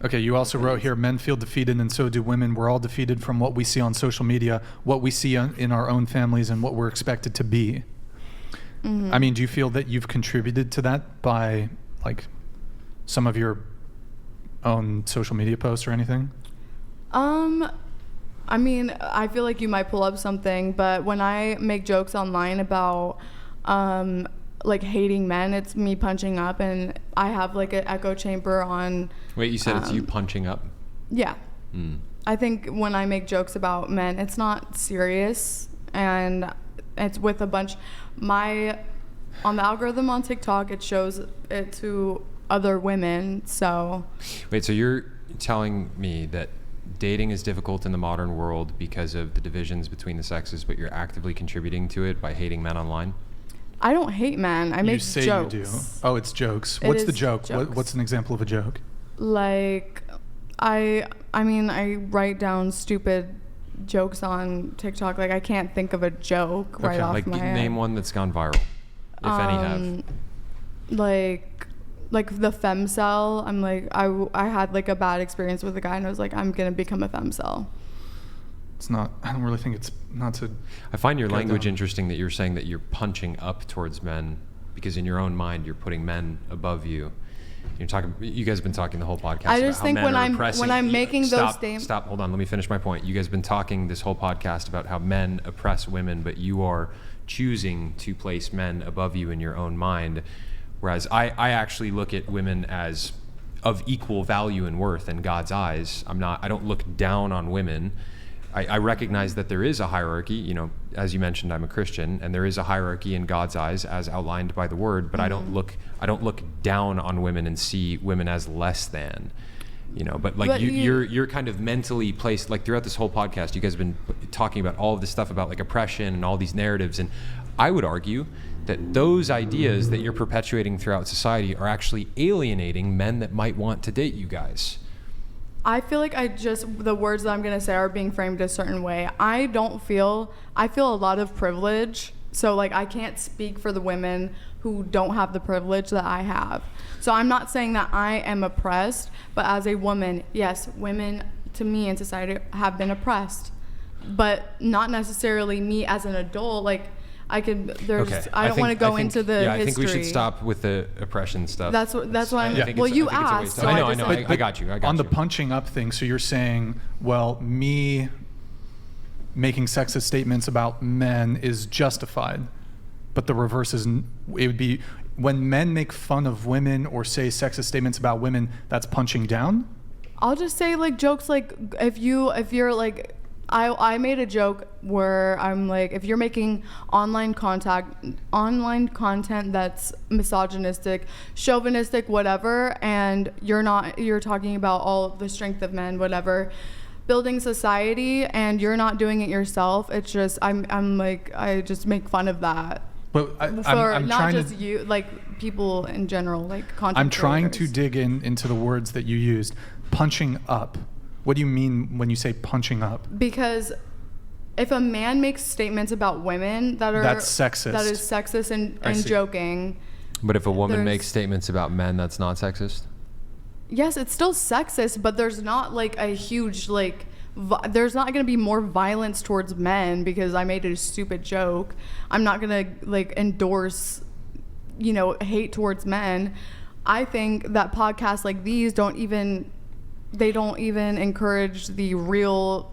Okay, you also wrote here, men feel defeated and so do women. We're all defeated from what we see on social media, what we see in our own families, and what we're expected to be. I mean, do you feel that you've contributed to that by like some of your own social media posts or anything? I mean, I feel like you might pull up something, but when I make jokes online about like hating men, it's me punching up, and I have like an echo chamber on. Wait, you said it's you punching up? Yeah. I think when I make jokes about men, it's not serious, and it's with a bunch. On the algorithm on TikTok, it shows it to other women. So. Wait, so you're telling me that dating is difficult in the modern world because of the divisions between the sexes, but you're actively contributing to it by hating men online? I don't hate men. I make jokes. You do. Oh, it's jokes. What's the joke? What's an example of a joke? Like, I mean, I write down stupid jokes on TikTok. Like, I can't think of a joke right off my head. Name one that's gone viral, if any have. Like the femcel. I'm like, I had like a bad experience with a guy, and I was like, I'm gonna become a femcel. It's not. I don't really think it's not to. I find your language interesting that you're saying that you're punching up towards men because in your own mind you're putting men above you. You're talking. You guys have been talking the whole podcast. I just think when I'm making those statements. Stop. Hold on. Let me finish my point. You guys have been talking this whole podcast about how men oppress women, but you are choosing to place men above you in your own mind. Whereas I actually look at women as of equal value and worth in God's eyes. I don't look down on women. I recognize that there is a hierarchy, you know, as you mentioned, I'm a Christian, and there is a hierarchy in God's eyes as outlined by the word, but I don't look down on women and see women as less than, you know, but you're kind of mentally placed, like throughout this whole podcast, you guys have been talking about all of this stuff about like oppression and all these narratives. And I would argue that those ideas that you're perpetuating throughout society are actually alienating men that might want to date you guys. I feel like the words that I'm going to say are being framed a certain way. I feel a lot of privilege. So like I can't speak for the women who don't have the privilege that I have. So I'm not saying that I am oppressed, but as a woman, yes, women to me in society have been oppressed, but not necessarily me as an adult. Like I don't want to go into the history. I think we should stop with the oppression stuff. That's what I'm. Yeah. Well, you asked. So I know. I got you. On the punching up thing, so you're saying, well, me making sexist statements about men is justified, but the reverse is. It would be when men make fun of women or say sexist statements about women. That's punching down. I'll just say like jokes like if you're like. I made a joke where I'm like, if you're making online content that's misogynistic, chauvinistic, whatever, and you're talking about all the strength of men, whatever, building society, and you're not doing it yourself, it's just, I'm like, I just make fun of that. But I'm not just you, like people in general, like content I'm trying creators. to dig into the words that you used. Punching up. What do you mean when you say punching up? Because if a man makes statements about women that's sexist. That is sexist and joking. But if a woman makes statements about men, that's not sexist? Yes, it's still sexist, but there's not like a huge like there's not going to be more violence towards men because I made a stupid joke. I'm not going to like endorse, you know, hate towards men. I think that podcasts like these don't even encourage the real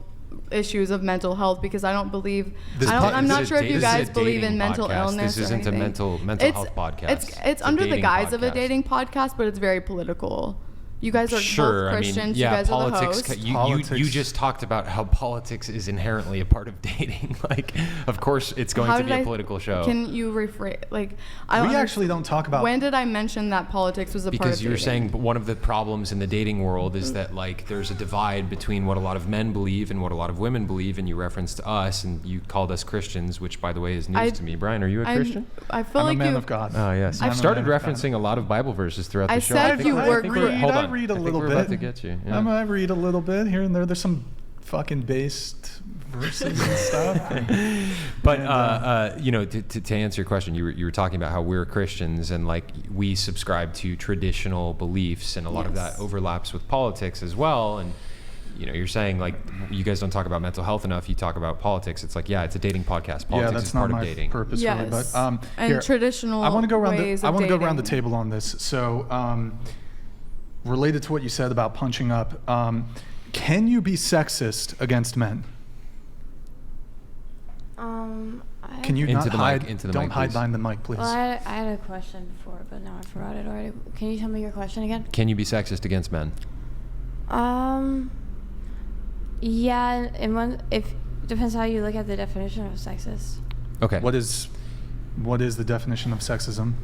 issues of mental health because I don't believe. I'm not sure if you guys believe in mental illness. This isn't a mental health podcast. It's under the guise of a dating podcast, but it's very political. You guys are both Christians. You guys are the hosts. You just talked about how politics is inherently a part of dating. Like, of course, it's going to be a political show. Can you rephrase? Like, we actually don't talk about. When did I mention that politics was a part of dating? Because you're saying one of the problems in the dating world is that like there's a divide between what a lot of men believe and what a lot of women believe, and you referenced us and you called us Christians, which by the way is news to me. Brian, are you a Christian? I feel like I'm a man of God. Oh yes, I've started referencing a lot of Bible verses throughout the show. I said if you were Hold on. I read a little bit. We're about to get you. Yeah. I read a little bit here and there. There's some fucking based verses and stuff. But And, you know, to answer your question, you were talking about how we're Christians and like we subscribe to traditional beliefs, and a lot of that overlaps with politics as well. And you know, you're saying like you guys don't talk about mental health enough. You talk about politics. It's like, yeah, it's a dating podcast. Politics yeah, that's is not part my of dating. purpose really. But and here, traditional I want to go around ways the I of want to go around the dating. table on this. So related to what you said about punching up, can you be sexist against men? Can you Into not the hide? mic, into the don't mic, hide please. behind the mic, please. Well, I had a question before, but now I forgot it already. Can you tell me your question again? Can you be sexist against men? Yeah, and one if depends how you look at the definition of sexist. Okay. What is the definition of sexism?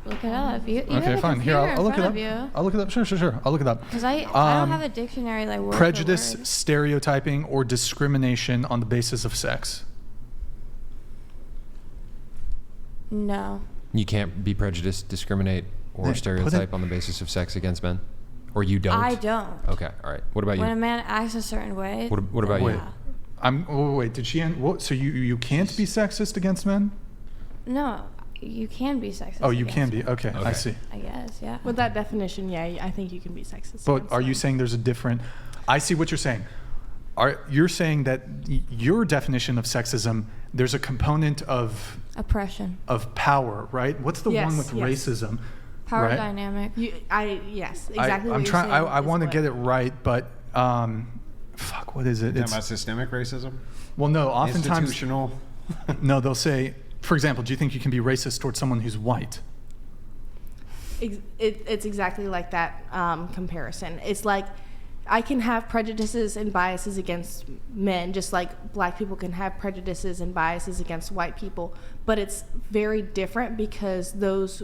Look it up. You Okay, have a fine. Here, computer I'll look it up. in front of you. I'll look it up. Sure. I'll look it up. Because I don't have Um, a dictionary like word Prejudice, for word. stereotyping, or discrimination on the basis of sex. No. You can't be prejudiced, discriminate, or Then put stereotype it- on the basis of sex against men? Or you don't? I don't. Okay, all right. What about When a you? man acts a certain way. What about Wait. you? Wait, did she end? What, so you can't be sexist against men? No, you can be sexist. Oh, you can against be. Okay, I Okay. see. I guess, yeah. With that definition, yeah, I think you can be sexist. But against are you them. saying there's a different? I see what you're saying. You're saying that your definition of sexism, there's a component of Oppression. power, right? What's the one Yes, with yes. racism? Power right? dynamic. Yes, exactly. I'm what trying. You're saying I is want to what- get it right, but fuck, what is it? Talking about systemic racism? Well, no. Oftentimes, Institutional? no. They'll say, for example, do you think you can be racist towards someone who's white? It's exactly like that comparison. It's like I can have prejudices and biases against men, just like black people can have prejudices and biases against white people. But it's very different because those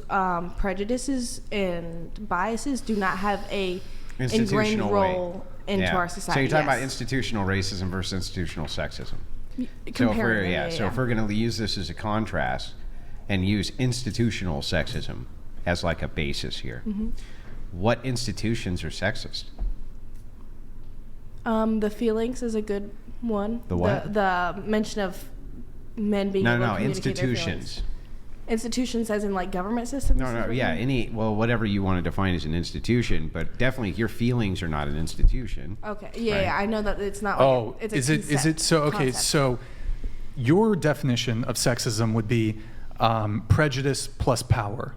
prejudices and biases do not have a ingrained Institutional role into Yeah. our society. So you're talking about yes. institutional racism versus institutional sexism. Comparing, So if we're going to use this as a contrast and use institutional sexism as like a basis here, Mm-hmm. what institutions are sexist? The feelings is a good one. The what? The mention of men being able to communicate their feelings. institutions. Institutions as in like government systems? No, yeah, whatever you want to define as an institution, but definitely your feelings are not an institution. Okay. Yeah, Right. yeah, I know that it's not like Oh, it's a is it so? Okay, concept. so your definition of sexism would be prejudice plus power.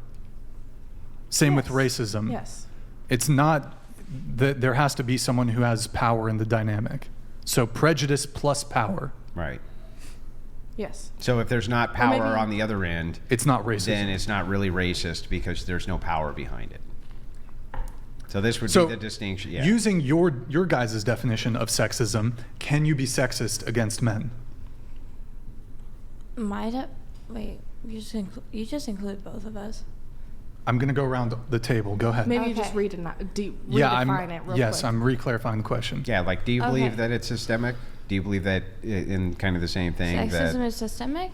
Same with Yes. racism. Yes. It's not that there has to be someone who has power in the dynamic. So prejudice plus power. Right. Yes. So if there's not power maybe- on the other end, It's not racism. then it's not really racist because there's no power behind it. So this would So, be the distinction. Yeah. using your guys' definition of sexism, can you be sexist against men? Wait, you just include both of us. I'm going to go around the table. Go ahead. Maybe you Okay. just redefine it real yes, quick. I'm re-clarifying the question. Yeah, like, do you Okay. believe that it's systemic? Do you believe that in kind of the same thing Sexism that is systemic?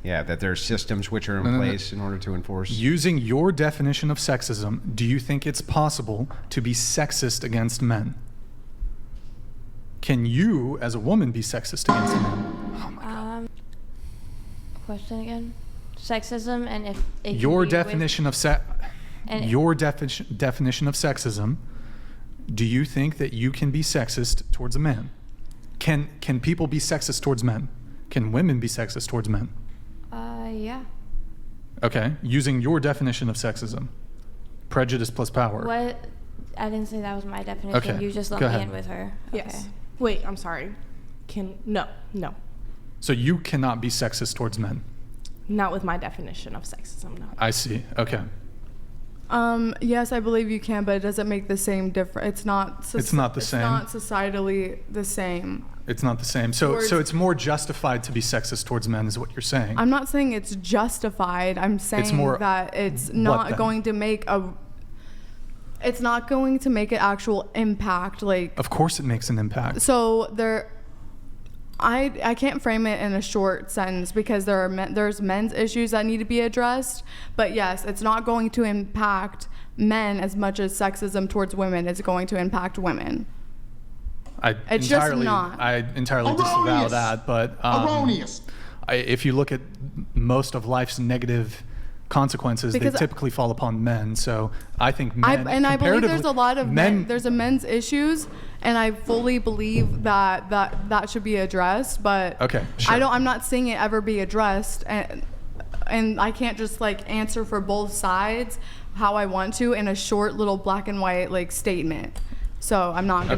that there's systems which are in No. place in order to enforce? Using your definition of sexism, do you think it's possible to be sexist against men? Can you, as a woman, be sexist against men? Oh my God. Question again? Sexism and if it can Your be definition of and- your definition of sexism, do you think that you can be sexist towards a man? Can people be sexist towards men? Can women be sexist towards men? Yeah. Okay, using your definition of sexism, prejudice plus power. What? I didn't say that was my definition. Okay, You just go lumped me ahead. in with her. Yes. Okay. Wait, I'm sorry. No. So you cannot be sexist towards men. Not with my definition of sexism, no. I see. Okay. Yes, I believe you can, but it doesn't make the same difference. It's not. It's not the same. It's not societally the same. It's not the same. So Towards- it's more justified to be sexist towards men, is what you're saying. I'm not saying it's justified. I'm saying more- that it's then? not going to make a. It's not going to make an actual impact. Like Of course, it makes an impact. so there. I can't frame it in a short sentence because there's men's issues that need to be addressed. But yes, it's not going to impact men as much as sexism towards women is going to impact women. It's just not. I entirely disavow Erroneous. that. But Erroneous. if you look at most of life's negative consequences, Because they typically fall upon men. So I think men. I believe there's a lot of men. there's a men's issues, and I fully believe that should be addressed. But Okay, sure. I'm not seeing it ever be addressed, and I can't just like answer for both sides how I want to in a short little black and white like statement. So I'm not gonna